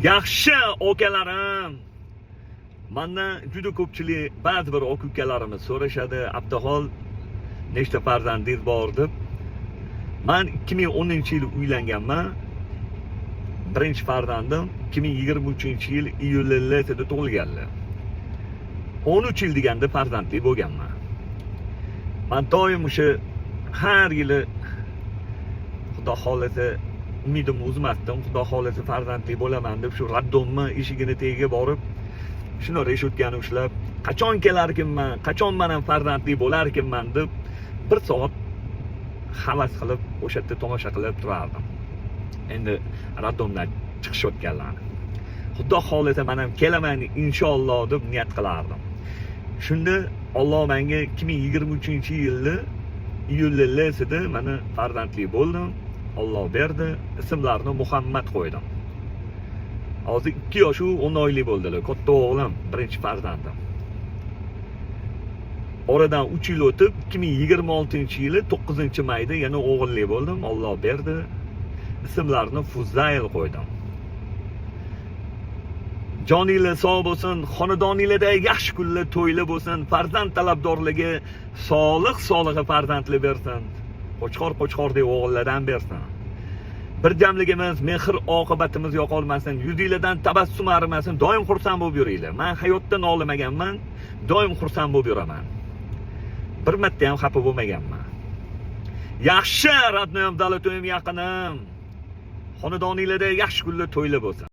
Yaxshi akalarim. Mendan juda ko'pchilik ba'zi bir aka-ukalarimiz so'rashadi, "Abduhol, nechta farzandingiz bor?" deb. Men 2010-yil uylanganman. Birinchi farzandim 2023-yil iyulda tug'ilganlar. 13 yil deganda farzandli bo'lganman. Men doim o'sha har yili Xudo xolasa umidimni uzmasdim. Xudo xolasa farzandli bo'laman deb shu raddomni eshigini tagiga borib, shuni reshutgani ushlab, qachon kelarkinman, qachon men ham farzandli bo'larkinman deb 1 soat havas qilib o'sha yerda tomosha qilib turardim. Endi raddomdan chiqishayotganlarni. Xudo xolasa men ham kelaman inshaalloh deb niyat qilardim. Shunda Alloh menga 2023-yilda iyulda meni farzandli bo'ldim. Alloh berdi. Ismlarini Muhammad qo'ydim. Hozir 2 yosh 10 oylik bo'ldilar. Katta o'g'lim, birinchi farzandim. Oradan 3 yil o'tib 2026-yili 9-mayda yana o'g'illi bo'ldim. Alloh berdi. Ismlarini Fuzayl qo'ydim. Joninglar sog' bo'lsin, xonadoninglarda yaxshi kunlar, to'ylar bo'lsin, farzand talabdorligi, solih farzandli bersin. Qo'chqor-qo'chqordek o'g'illardan bersin. Bir jamligimiz, mehr oqibatimiz yo'qolmasin, yuzinglardan tabassum arimasin, doim xursand bo'lib yuringlar. Men hayotdan nolimaganman, doim xursand bo'lib yuraman. Bir marta ham xafa bo'lmaganman. Yaxshi radnoyim, dalatim, yaqinim. Xonadoninglarda yaxshi kunlar, to'ylar bo'lsin.